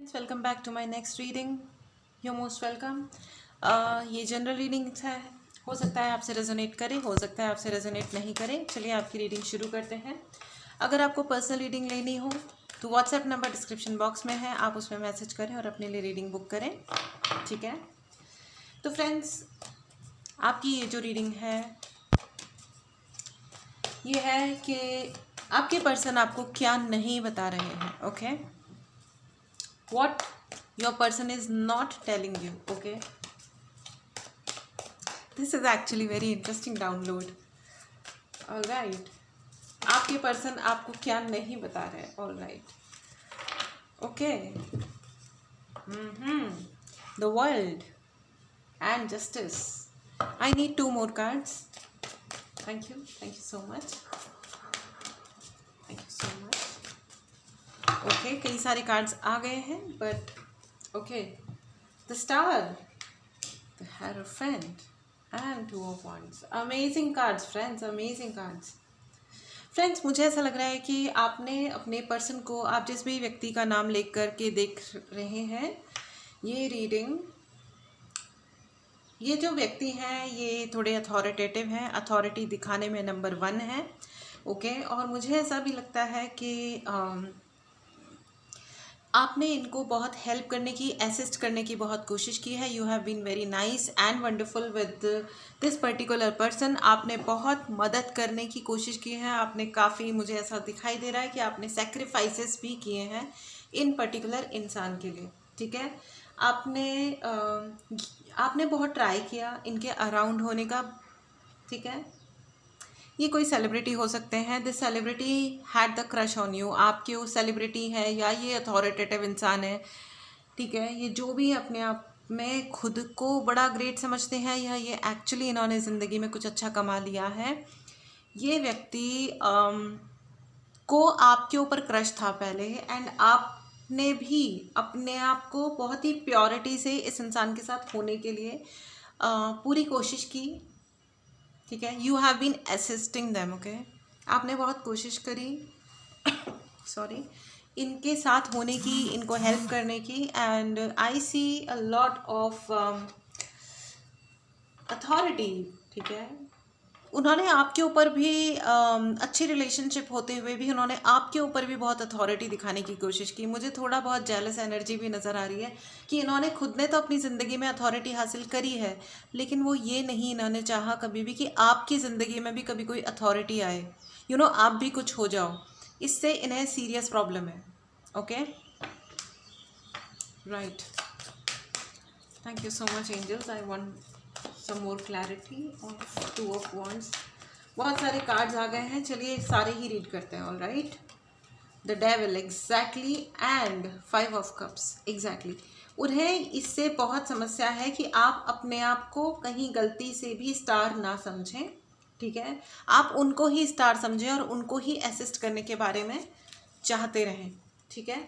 Welcome back to my next reading. You most welcome. ये general reading है, हो सकता है आपसे रेजोनेट करे, हो सकता है आपसे रेजोनेट नहीं करे। चलिए आपकी रीडिंग शुरू करते हैं। अगर आपको पर्सनल रीडिंग लेनी हो तो व्हाट्सएप नंबर डिस्क्रिप्शन बॉक्स में है, आप उसमें मैसेज करें और अपने लिए रीडिंग बुक करें, ठीक है। तो फ्रेंड्स, आपकी ये जो रीडिंग है ये है कि आपके पर्सन आपको क्या नहीं बता रहे हैं, okay. What your person is not telling you, okay. This is actually very interesting download. All right, आपके पर्सन आपको क्या नहीं बता रहे, all right, okay. The world and justice. I need 2 more cards. Thank you so much, thank you so much. Okay, कई सारे cards आ गए हैं but okay. The star, the hierophant and 2 of wands. Amazing cards friends, amazing cards. Friends, मुझे ऐसा लग रहा है कि आपने अपने पर्सन को, आप जिस भी व्यक्ति का नाम लेकर के देख रहे हैं ये रीडिंग, ये जो व्यक्ति हैं ये थोड़े अथॉरिटेटिव हैं, अथॉरिटी दिखाने में नंबर 1 है, ओके। और मुझे ऐसा भी लगता है कि आपने इनको बहुत हेल्प करने की, असिस्ट करने की बहुत कोशिश की है। You have been very nice and wonderful with this particular person. आपने बहुत मदद करने की कोशिश की है, आपने काफ़ी, मुझे ऐसा दिखाई दे रहा है कि आपने सेक्रीफाइसेस भी किए हैं इन पर्टिकुलर इंसान के लिए, ठीक है। आपने बहुत ट्राई किया इनके अराउंड होने का, ठीक है। ये कोई सेलिब्रिटी हो सकते हैं। This celebrity had the crush on you. आपके वो सेलिब्रिटी है या ये अथॉरिटेटिव इंसान है, ठीक है। ये जो भी अपने आप में खुद को बड़ा ग्रेट समझते हैं या ये एक्चुअली इन्होंने ज़िंदगी में कुछ अच्छा कमा लिया है। ये व्यक्ति को आपके ऊपर क्रश था पहले, एंड आपने भी अपने आप को बहुत ही प्योरिटी से इस इंसान के साथ होने के लिए पूरी कोशिश की, ठीक है। You have been assisting them, okay. आपने बहुत कोशिश करी सॉरी इनके साथ होने की, इनको हेल्प करने की, and I see a lot of authority, ठीक है। उन्होंने आपके ऊपर भी अच्छी रिलेशनशिप होते हुए भी उन्होंने आपके ऊपर भी बहुत अथॉरिटी दिखाने की कोशिश की। मुझे थोड़ा बहुत जेलस एनर्जी भी नज़र आ रही है कि इन्होंने खुद ने तो अपनी ज़िंदगी में अथॉरिटी हासिल करी है, लेकिन वो ये नहीं इन्होंने चाहा कभी भी कि आपकी ज़िंदगी में भी कभी कोई अथॉरिटी आए, यू नो, आप भी कुछ हो जाओ। इससे इन्हें सीरियस प्रॉब्लम है, okay, right. Thank you so much angels. I want some more clarity on 2 of wands. बहुत सारे कार्ड्स आ गए हैं, चलिए सारे ही रीड करते हैं। All right, the devil exactly and 5 of cups exactly. उन्हें इससे बहुत समस्या है कि आप अपने आप को कहीं गलती से भी स्टार ना समझें, ठीक है। आप उनको ही स्टार समझें और उनको ही असिस्ट करने के बारे में चाहते रहें, ठीक है।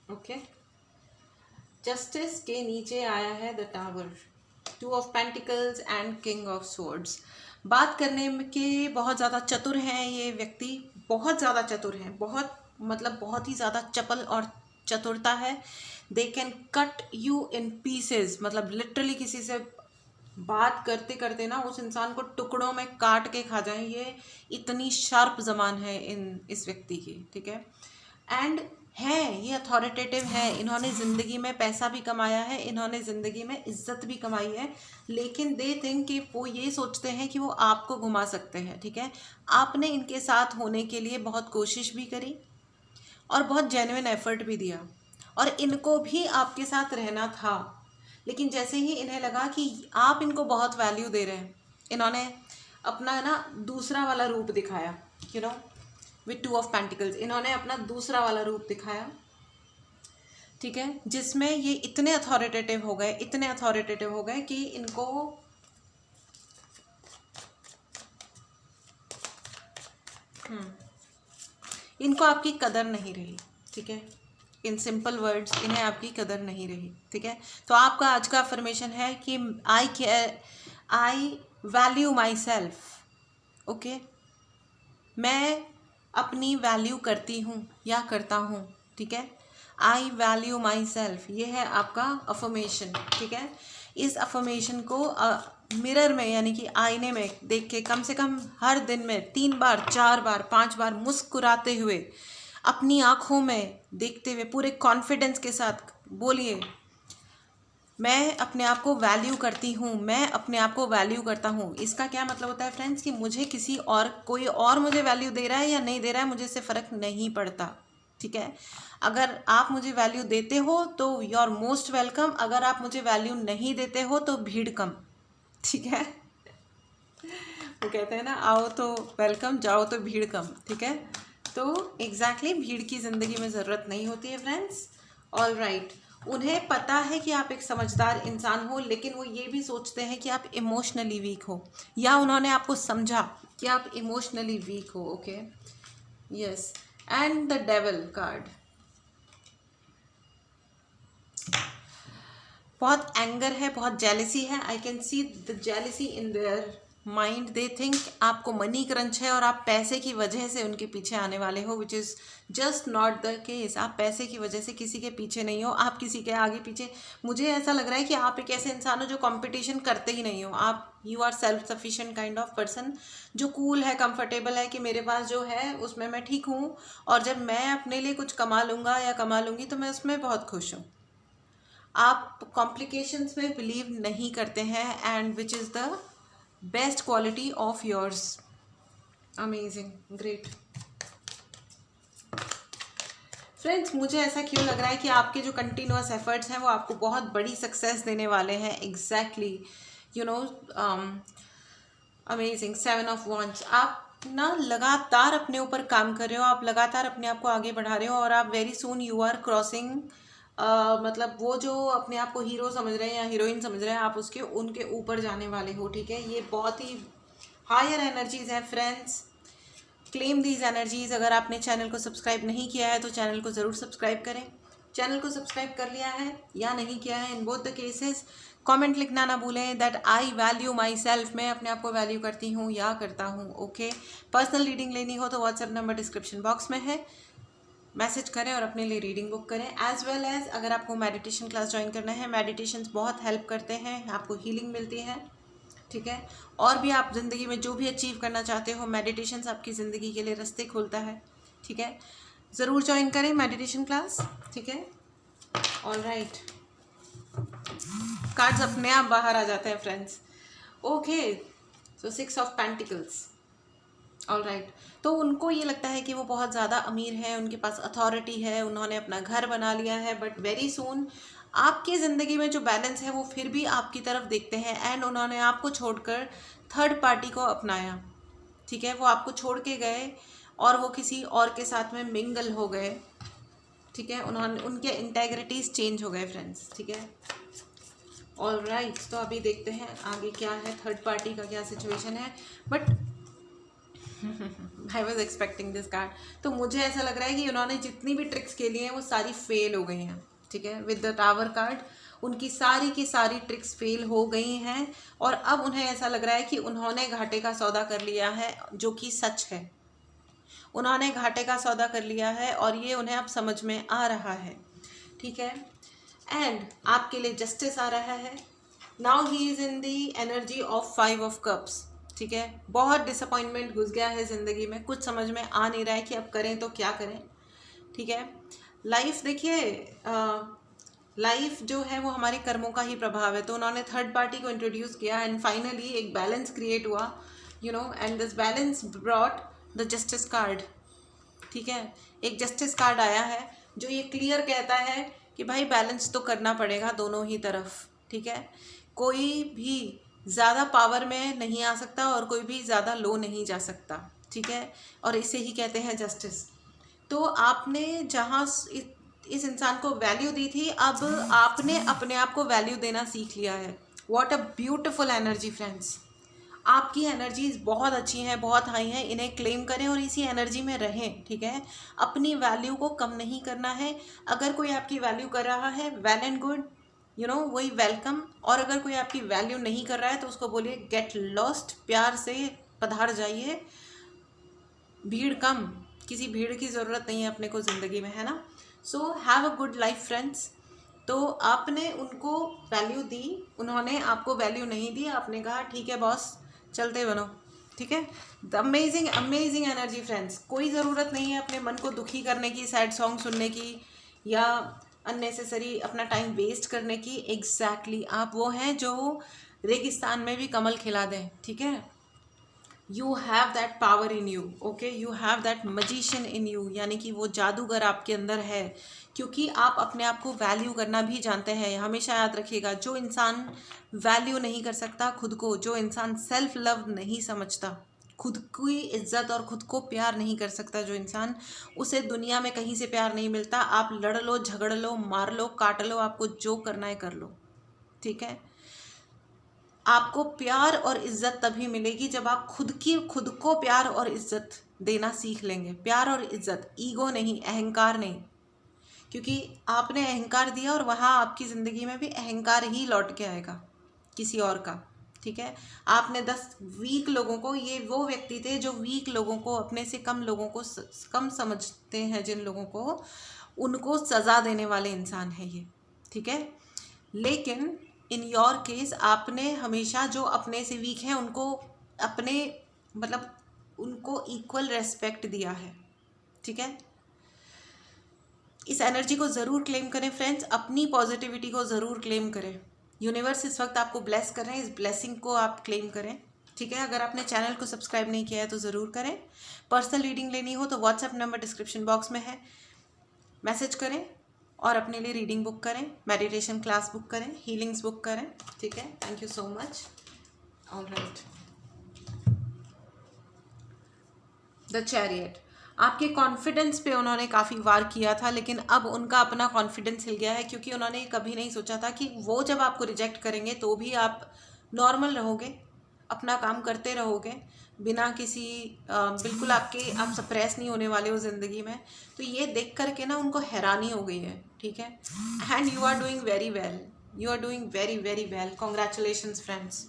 ओके, जस्टिस के नीचे आया है the tower, 2 of pentacles and king of swords. बात करने के बहुत ज़्यादा चतुर हैं ये व्यक्ति, बहुत ज़्यादा चतुर हैं, बहुत मतलब बहुत ही ज़्यादा चपल और चतुरता है। They can cut you in pieces, मतलब लिटरली किसी से बात करते करते ना उस इंसान को टुकड़ों में काट के खा जाएं। ये इतनी शार्प ज़बान है इस व्यक्ति की, ठीक है। एंड है ये अथॉरिटेटिव है, इन्होंने ज़िंदगी में पैसा भी कमाया है, इन्होंने ज़िंदगी में इज्जत भी कमाई है, लेकिन दे थिंक कि वो ये सोचते हैं कि वो आपको घुमा सकते हैं, ठीक है। आपने इनके साथ होने के लिए बहुत कोशिश भी करी और बहुत जेन्युइन एफर्ट भी दिया, और इनको भी आपके साथ रहना था, लेकिन जैसे ही इन्हें लगा कि आप इनको बहुत वैल्यू दे रहे हैं, इन्होंने अपना ना दूसरा वाला रूप दिखाया, you know, with 2 of pentacles. इन्होंने अपना दूसरा वाला रूप दिखाया, ठीक है, जिसमें ये इतने अथॉरिटेटिव हो गए, इतने अथॉरिटेटिव हो गए कि इनको आपकी कदर नहीं रही, ठीक है। इन सिंपल वर्ड्स, इन्हें आपकी कदर नहीं रही, ठीक है। तो आपका आज का अफर्मेशन है कि I value my self, okay. मैं अपनी वैल्यू करती हूँ या करता हूँ, ठीक है। आई वैल्यू माई सेल्फ, ये है आपका अफर्मेशन, ठीक है। इस अफर्मेशन को मिरर में यानी कि आईने में देख के कम से कम हर दिन में 3 बार 4 बार 5 बार मुस्कुराते हुए अपनी आँखों में देखते हुए पूरे कॉन्फिडेंस के साथ बोलिए, मैं अपने आप को वैल्यू करती हूँ, मैं अपने आप को वैल्यू करता हूँ। इसका क्या मतलब होता है फ्रेंड्स कि मुझे किसी और, कोई और मुझे वैल्यू दे रहा है या नहीं दे रहा है, मुझे इससे फ़र्क नहीं पड़ता, ठीक है। अगर आप मुझे वैल्यू देते हो तो यू आर मोस्ट वेलकम, अगर आप मुझे वैल्यू नहीं देते हो तो भीड़ कम, ठीक है। वो कहते हैं ना, आओ तो वेलकम, जाओ तो भीड़ कम, ठीक है। तो एग्जैक्टली भीड़ की ज़िंदगी में ज़रूरत नहीं होती है फ्रेंड्स। ऑल राइट, उन्हें पता है कि आप एक समझदार इंसान हो, लेकिन वो ये भी सोचते हैं कि आप इमोशनली वीक हो, या उन्होंने आपको समझा कि आप इमोशनली वीक हो, okay. Yes, and the devil card, बहुत एंगर है, बहुत जेलसी है। I can see the jealousy in their mind. They think आपको मनी क्रंच है और आप पैसे की वजह से उनके पीछे आने वाले हो, which is just not the case. आप पैसे की वजह से किसी के पीछे नहीं हो, आप किसी के आगे पीछे, मुझे ऐसा लग रहा है कि आप एक ऐसे इंसान हो जो कंपटीशन करते ही नहीं हो। आप you are self sufficient kind of person, जो कूल है, कंफर्टेबल है कि मेरे पास जो है उसमें मैं ठीक हूँ, और जब मैं अपने लिए कुछ कमा लूँगा या कमा लूँगी तो मैं उसमें बहुत खुश हूँ। आप कॉम्प्लिकेशंस में बिलीव नहीं करते हैं, and which is the best quality of yours. Amazing, great. Friends, मुझे ऐसा क्यों लग रहा है कि आपके जो कंटिन्यूअस एफर्ट्स हैं वो आपको बहुत बड़ी सक्सेस देने वाले हैं। Exactly, you know, amazing. 7 of wands, आप ना लगातार अपने ऊपर काम कर रहे हो, आप लगातार अपने आप को आगे बढ़ा रहे हो, और आप very soon you are crossing, मतलब वो जो अपने आप को हीरो समझ रहे हैं या हीरोइन समझ रहे हैं, आप उसके उनके ऊपर जाने वाले हो, ठीक है। ये बहुत ही हायर एनर्जीज हैं फ्रेंड्स, क्लेम दीज एनर्जीज। अगर आपने चैनल को सब्सक्राइब नहीं किया है तो चैनल को ज़रूर सब्सक्राइब करें। चैनल को सब्सक्राइब कर लिया है या नहीं किया है, in both the cases comment लिखना ना भूलें, that I value my self, मैं अपने आप को वैल्यू करती हूँ या करता हूँ, ओके। पर्सनल रीडिंग लेनी हो तो व्हाट्सएप नंबर डिस्क्रिप्शन बॉक्स में है, मैसेज करें और अपने लिए रीडिंग बुक करें। एज वेल एज अगर आपको मेडिटेशन क्लास ज्वाइन करना है, मेडिटेशंस बहुत हेल्प करते हैं, आपको हीलिंग मिलती है, ठीक है। और भी आप ज़िंदगी में जो भी अचीव करना चाहते हो, मेडिटेशंस आपकी ज़िंदगी के लिए रास्ते खोलता है, ठीक है। ज़रूर ज्वाइन करें मेडिटेशन क्लास, ठीक है। ऑल राइट, कार्ड्स अपने आप बाहर आ जाते हैं friends, okay. So 6 of pentacles, all right. तो उनको ये लगता है कि वो बहुत ज़्यादा अमीर है, उनके पास अथॉरिटी है, उन्होंने अपना घर बना लिया है, बट वेरी सून आपकी ज़िंदगी में जो बैलेंस है वो फिर भी आपकी तरफ देखते हैं, एंड उन्होंने आपको छोड़कर थर्ड पार्टी को अपनाया, ठीक है। वो आपको छोड़ के गए और वो किसी और के साथ में मिंगल हो गए, ठीक है। उन्होंने, उनके इंटेग्रिटीज़ चेंज हो गए फ्रेंड्स, ठीक है। ऑल राइट, तो अभी देखते हैं आगे क्या है, थर्ड पार्टी का क्या सिचुएशन है, but I was expecting this card. तो मुझे ऐसा लग रहा है कि उन्होंने जितनी भी ट्रिक्स खेली हैं वो सारी फेल हो गई हैं, ठीक है। विद द टावर कार्ड उनकी सारी की सारी ट्रिक्स फेल हो गई हैं, और अब उन्हें ऐसा लग रहा है कि उन्होंने घाटे का सौदा कर लिया है, जो कि सच है। उन्होंने घाटे का सौदा कर लिया है और ये उन्हें अब समझ में आ रहा है, ठीक है। एंड आपके लिए जस्टिस आ रहा है। Now he is in the energy of 5 of cups, ठीक है। बहुत डिसअपॉइंटमेंट घुस गया है ज़िंदगी में, कुछ समझ में आ नहीं रहा है कि अब करें तो क्या करें, ठीक है। लाइफ देखिए, लाइफ जो है वो हमारे कर्मों का ही प्रभाव है, तो उन्होंने थर्ड पार्टी को इंट्रोड्यूस किया एंड फाइनली एक बैलेंस क्रिएट हुआ, you know, and this balance brought the justice card, ठीक है। एक जस्टिस कार्ड आया है जो ये क्लियर कहता है कि भाई बैलेंस तो करना पड़ेगा दोनों ही तरफ, ठीक है। कोई भी ज़्यादा पावर में नहीं आ सकता और कोई भी ज़्यादा लो नहीं जा सकता, ठीक है। और इसे ही कहते हैं जस्टिस। तो आपने जहाँ इस इंसान को वैल्यू दी थी, अब आपने अपने आप को वैल्यू देना सीख लिया है। What a beautiful energy friends, आपकी एनर्जीज बहुत अच्छी हैं, बहुत हाई हैं, इन्हें क्लेम करें और इसी एनर्जी में रहें, ठीक है। अपनी वैल्यू को कम नहीं करना है। अगर कोई आपकी वैल्यू कर रहा है, well and good, you know, वही वेलकम। और अगर कोई आपकी वैल्यू नहीं कर रहा है तो उसको बोलिए गेट लॉस्ट, प्यार से पधार जाइए, भीड़ कम, किसी भीड़ की ज़रूरत नहीं है अपने को ज़िंदगी में, है ना। So have a good life friends. तो आपने उनको वैल्यू दी, उन्होंने आपको वैल्यू नहीं दी, आपने कहा ठीक है बॉस चलते बनो, ठीक है। The amazing amazing energy friends. कोई ज़रूरत नहीं है अपने मन को दुखी करने की, सैड सॉन्ग सुनने की या अननेसेसरी अपना टाइम वेस्ट करने की। एग्जैक्टली आप वो हैं जो रेगिस्तान में भी कमल खिला दें, ठीक है। You have that power in you, okay, you have that magician in you, यानी कि वो जादूगर आपके अंदर है, क्योंकि आप अपने आप को वैल्यू करना भी जानते हैं। हमेशा याद रखिएगा, जो इंसान वैल्यू नहीं कर सकता खुद को, जो इंसान सेल्फ लव नहीं समझता, खुद की इज्जत और खुद को प्यार नहीं कर सकता जो इंसान, उसे दुनिया में कहीं से प्यार नहीं मिलता। आप लड़ लो, झगड़ लो, मार लो, काट लो, आपको जो करना है कर लो, ठीक है। आपको प्यार और इज्जत तभी मिलेगी जब आप खुद को प्यार और इज्जत देना सीख लेंगे। प्यार और इज्जत, ईगो नहीं, अहंकार नहीं, क्योंकि आपने अहंकार दिया और वहाँ आपकी ज़िंदगी में भी अहंकार ही लौट के आएगा किसी और का, ठीक है। आपने 10 वीक लोगों को, ये वो व्यक्ति थे जो वीक लोगों को, अपने से कम लोगों को कम समझते हैं जिन लोगों को, उनको सज़ा देने वाले इंसान है ये, ठीक है। लेकिन इन योर केस आपने हमेशा जो अपने से वीक हैं उनको अपने मतलब उनको इक्वल रेस्पेक्ट दिया है, ठीक है। इस एनर्जी को ज़रूर क्लेम करें फ्रेंड्स, अपनी पॉजिटिविटी को ज़रूर क्लेम करें। यूनिवर्स इस वक्त आपको ब्लेस कर रहे हैं, इस ब्लेसिंग को आप क्लेम करें, ठीक है। अगर आपने चैनल को सब्सक्राइब नहीं किया है तो ज़रूर करें। पर्सनल रीडिंग लेनी हो तो व्हाट्सएप नंबर डिस्क्रिप्शन बॉक्स में है, मैसेज करें और अपने लिए रीडिंग बुक करें, मेडिटेशन क्लास बुक करें, हीलिंग्स बुक करें, ठीक है। Thank you so much. All right, the chariot, आपके कॉन्फिडेंस पे उन्होंने काफ़ी वार किया था, लेकिन अब उनका अपना कॉन्फिडेंस हिल गया है, क्योंकि उन्होंने कभी नहीं सोचा था कि वो जब आपको रिजेक्ट करेंगे तो भी आप नॉर्मल रहोगे, अपना काम करते रहोगे बिना किसी बिल्कुल आप सप्रेस नहीं होने वाले हो ज़िंदगी में। तो ये देख करके ना उनको हैरानी हो गई है, ठीक है। And you are doing very well, you are doing very very well, congratulations friends.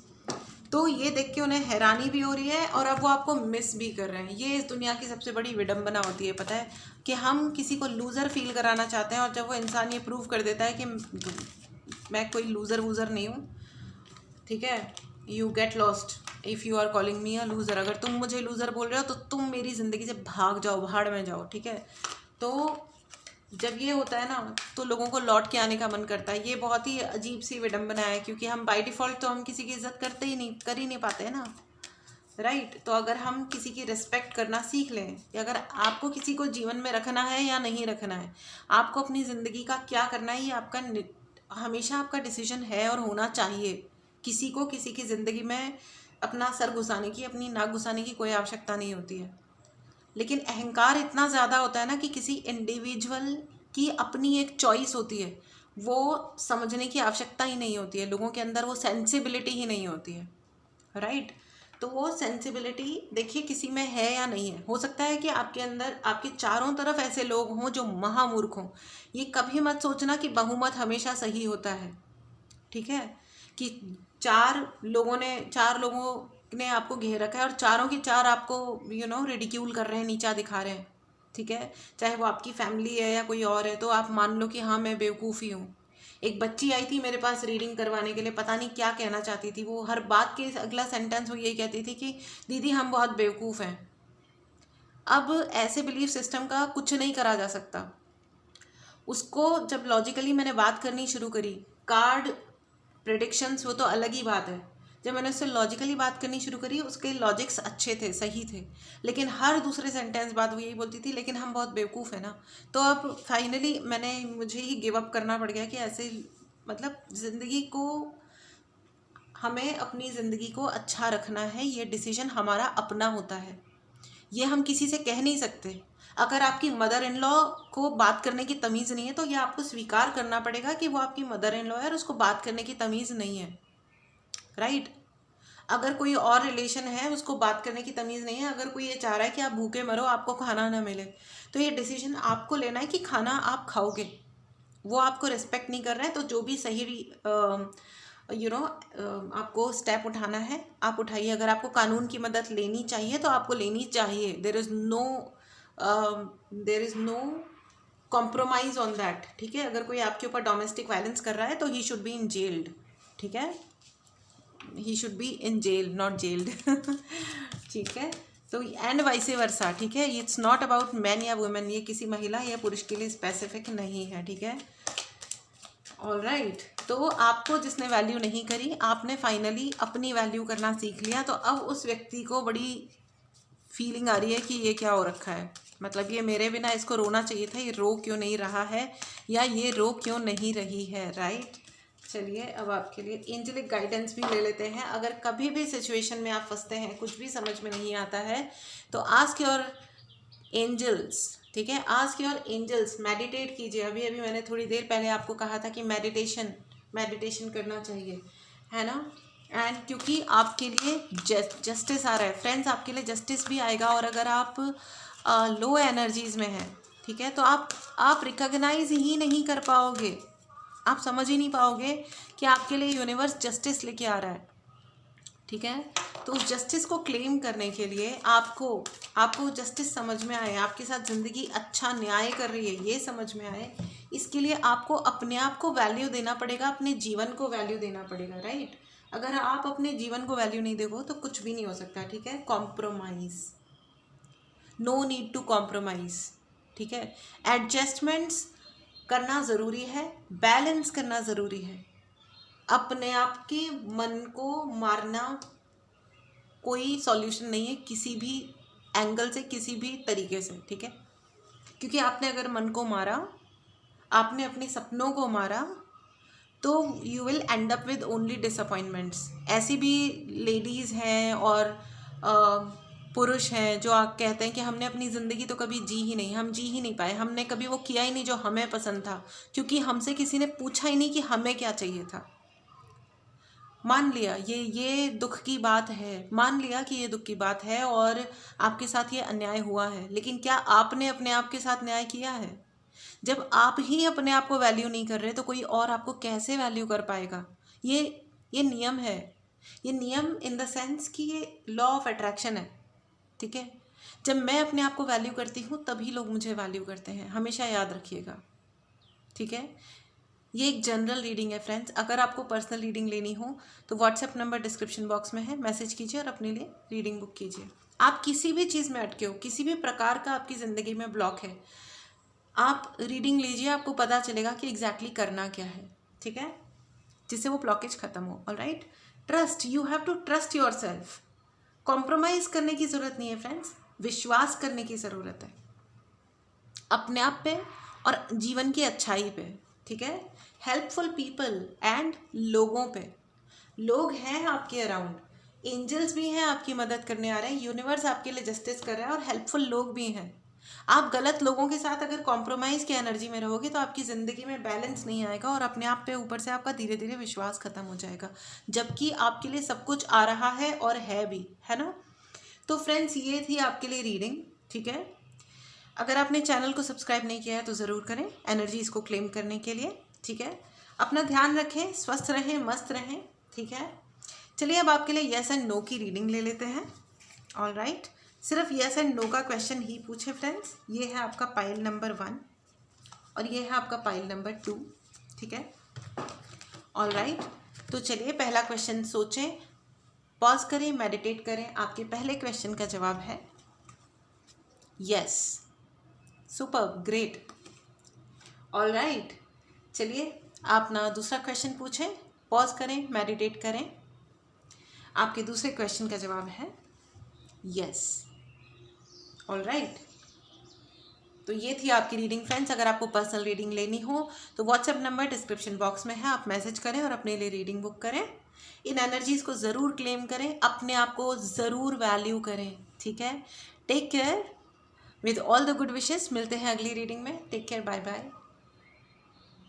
तो ये देख के उन्हें हैरानी भी हो रही है और अब वो आपको मिस भी कर रहे हैं। ये इस दुनिया की सबसे बड़ी विडंबना होती है, पता है, कि हम किसी को लूज़र फील कराना चाहते हैं और जब वो इंसान ये प्रूव कर देता है कि मैं कोई लूज़र वूज़र नहीं हूँ, ठीक है। You get lost if you are calling me a loser. अगर तुम मुझे लूज़र बोल रहे हो तो तुम मेरी ज़िंदगी से भाग जाओ, भाड़ में जाओ, ठीक है। तो जब ये होता है ना तो लोगों को लौट के आने का मन करता है। ये बहुत ही अजीब सी विडंबना है, क्योंकि हम बाय डिफ़ॉल्ट तो हम किसी की इज्जत कर ही नहीं पाते हैं ना, राइट। तो अगर हम किसी की रिस्पेक्ट करना सीख लें, कि अगर आपको किसी को जीवन में रखना है या नहीं रखना है, आपको अपनी ज़िंदगी का क्या करना है, ये आपका हमेशा आपका डिसीजन है और होना चाहिए। किसी को किसी की ज़िंदगी में अपना सर घुसाने की, अपनी नाक घुसाने की कोई आवश्यकता नहीं होती है। लेकिन अहंकार इतना ज़्यादा होता है ना कि किसी इंडिविजुअल की अपनी एक चॉइस होती है, वो समझने की आवश्यकता ही नहीं होती है, लोगों के अंदर वो सेंसिबिलिटी ही नहीं होती है, राइट। तो वो सेंसिबिलिटी देखिए किसी में है या नहीं है। हो सकता है कि आपके अंदर, आपके चारों तरफ ऐसे लोग हों जो महामूर्ख हों। ये कभी मत सोचना कि बहुमत हमेशा सही होता है, ठीक है, कि चार लोगों ने आपको घेर रखा है और चारों की चार आपको रिडिक्यूल कर रहे हैं, नीचा दिखा रहे हैं, ठीक है। चाहे वो आपकी फैमिली है या कोई और है, तो आप मान लो कि हाँ मैं बेवकूफ़ ही हूँ। एक बच्ची आई थी मेरे पास रीडिंग करवाने के लिए, पता नहीं क्या कहना चाहती थी वो, हर बात के अगला सेंटेंस वो यही कहती थी कि दीदी हम बहुत बेवकूफ़ हैं। अब ऐसे बिलीफ सिस्टम का कुछ नहीं करा जा सकता। उसको जब लॉजिकली मैंने बात करनी शुरू करी, कार्ड प्रेडिक्शंस वो तो अलग ही बात है, जब मैंने उससे लॉजिकली बात करनी शुरू करी, उसके लॉजिक्स अच्छे थे, सही थे, लेकिन हर दूसरे सेंटेंस बाद वो यही बोलती थी लेकिन हम बहुत बेवकूफ़ है ना। तो अब फाइनली मुझे ही गिव अप करना पड़ गया कि ऐसे मतलब ज़िंदगी को, हमें अपनी ज़िंदगी को अच्छा रखना है, ये डिसीजन हमारा अपना होता है, ये हम किसी से कह नहीं सकते। अगर आपकी मदर इन लॉ को बात करने की तमीज़ नहीं है तो ये आपको स्वीकार करना पड़ेगा कि वो आपकी मदर इन लॉ है और उसको बात करने की तमीज़ नहीं है, राइट। अगर कोई और रिलेशन है उसको बात करने की तमीज़ नहीं है, अगर कोई ये चाह रहा है कि आप भूखे मरो, आपको खाना ना मिले, तो ये डिसीजन आपको लेना है कि खाना आप खाओगे। वो आपको रिस्पेक्ट नहीं कर रहे हैं, तो जो भी सही आपको स्टेप उठाना है आप उठाइए। अगर आपको कानून की मदद लेनी चाहिए तो आपको लेनी चाहिए, there is no there is no compromise on that, ठीक है। अगर कोई आपके ऊपर डोमेस्टिक वायलेंस कर रहा है तो he should be in jailed, ठीक है, he should be in jail, not jailed ठीक है। तो एंड वाइसे वर्सा, ठीक है, इट्स नॉट अबाउट मैन या वुमेन, ये किसी महिला या पुरुष के लिए स्पेसिफिक नहीं है, ठीक है। ऑल राइट, तो आपको जिसने वैल्यू नहीं करी, आपने फाइनली अपनी वैल्यू करना सीख लिया, तो अब उस व्यक्ति को बड़ी फीलिंग आ रही है कि ये क्या हो रखा है, मतलब ये मेरे बिना इसको रोना चाहिए था, ये रो क्यों नहीं रहा है, या ये रो क्यों नहीं रही है, राइट। चलिए अब आपके लिए एंजेलिक गाइडेंस भी ले लेते हैं। अगर कभी भी सिचुएशन में आप फंसते हैं, कुछ भी समझ में नहीं आता है, तो आस्क योर एंजल्स, ठीक है, आस्क योर एंजल्स, मेडिटेट कीजिए। अभी अभी मैंने थोड़ी देर पहले आपको कहा था कि मेडिटेशन करना चाहिए, है ना। एंड क्योंकि आपके लिए जस्टिस आ रहा है फ्रेंड्स, आपके लिए जस्टिस भी आएगा। और अगर आप लो एनर्जीज में हैं, ठीक है, तो आप रिकॉग्नाइज ही नहीं कर पाओगे, आप समझ ही नहीं पाओगे कि आपके लिए यूनिवर्स जस्टिस लेके आ रहा है, ठीक है। तो उस जस्टिस को क्लेम करने के लिए आपको जस्टिस समझ में आए, आपके साथ ज़िंदगी अच्छा न्याय कर रही है ये समझ में आए, इसके लिए आपको अपने आप को वैल्यू देना पड़ेगा, अपने जीवन को वैल्यू देना पड़ेगा, राइट। अगर आप अपने जीवन को वैल्यू नहीं दोगे तो कुछ भी नहीं हो सकता, ठीक है। Compromise, no need to compromise, ठीक है। एडजस्टमेंट्स करना ज़रूरी है, बैलेंस करना ज़रूरी है। अपने आप के मन को मारना कोई सॉल्यूशन नहीं है, किसी भी एंगल से, किसी भी तरीके से, ठीक है। क्योंकि आपने अगर मन को मारा, आपने अपने सपनों को मारा, तो you will and up with only disappointments. ऐसी भी लेडीज़ हैं और पुरुष हैं जो आप कहते हैं कि हमने अपनी ज़िंदगी तो कभी जी ही नहीं, हम जी ही नहीं पाए, हमने कभी वो किया ही नहीं जो हमें पसंद था, क्योंकि हमसे किसी ने पूछा ही नहीं कि हमें क्या चाहिए था। मान लिया ये दुख की बात है, मान लिया कि ये दुख की बात है और आपके साथ ये अन्याय हुआ है, लेकिन क्या आपने अपने आप के साथ न्याय किया है? जब आप ही अपने आप को वैल्यू नहीं कर रहे तो कोई और आपको कैसे वैल्यू कर पाएगा? ये नियम है, ये नियम इन द सेंस कि ये लॉ ऑफ अट्रैक्शन है, ठीक है। जब मैं अपने आप को वैल्यू करती हूँ तभी लोग मुझे वैल्यू करते हैं, हमेशा याद रखिएगा, ठीक है। ये एक जनरल रीडिंग है फ्रेंड्स। अगर आपको पर्सनल रीडिंग लेनी हो तो व्हाट्सएप नंबर डिस्क्रिप्शन बॉक्स में है, मैसेज कीजिए और अपने लिए रीडिंग बुक कीजिए। आप किसी भी चीज़ में अटके हो, किसी भी प्रकार का आपकी ज़िंदगी में ब्लॉक है, आप रीडिंग लीजिए, आपको पता चलेगा कि एग्जैक्टली करना क्या है, ठीक है, जिससे वो ब्लॉकेज ख़त्म हो। Alright, trust, you have to trust your self. Compromise करने की ज़रूरत नहीं है फ्रेंड्स, विश्वास करने की ज़रूरत है अपने आप पे और जीवन की अच्छाई पे, ठीक है। हेल्पफुल पीपल एंड लोगों पे, लोग हैं आपके अराउंड, एंजल्स भी हैं आपकी मदद करने आ रहे हैं, यूनिवर्स आपके लिए जस्टिस कर रहा है और हेल्पफुल लोग भी हैं। आप गलत लोगों के साथ अगर कॉम्प्रोमाइज़ की एनर्जी में रहोगे तो आपकी ज़िंदगी में बैलेंस नहीं आएगा और अपने आप पे ऊपर से आपका धीरे धीरे विश्वास ख़त्म हो जाएगा, जबकि आपके लिए सब कुछ आ रहा है और है भी, है ना। तो फ्रेंड्स ये थी आपके लिए रीडिंग, ठीक है। अगर आपने चैनल को सब्सक्राइब नहीं किया है तो ज़रूर करें एनर्जीज को क्लेम करने के लिए, ठीक है। अपना ध्यान रखें, स्वस्थ रहें, मस्त रहें, ठीक है। चलिए अब आपके लिए येस एंड नो की रीडिंग ले लेते हैं। ऑल राइट, सिर्फ येस एंड नो का क्वेश्चन ही पूछे फ्रेंड्स। ये है आपका पाइल नंबर 1 और ये है आपका पाइल नंबर 2, ठीक है। ऑल राइट, तो चलिए पहला क्वेश्चन सोचें, पॉज करें, मेडिटेट करें। आपके पहले क्वेश्चन का जवाब है yes, super, great. All right, चलिए आप ना दूसरा क्वेश्चन पूछें, पॉज करें, मेडिटेट करें। आपके दूसरे क्वेश्चन का जवाब है यस। ऑल राइट, तो ये थी आपकी रीडिंग फ्रेंड्स। अगर आपको पर्सनल रीडिंग लेनी हो तो व्हाट्सएप नंबर डिस्क्रिप्शन बॉक्स में है, आप मैसेज करें और अपने लिए रीडिंग बुक करें। इन एनर्जीज़ को ज़रूर क्लेम करें, अपने आप को ज़रूर वैल्यू करें, ठीक है। Take care, with all the good wishes. मिलते हैं अगली रीडिंग में। Take care, bye bye.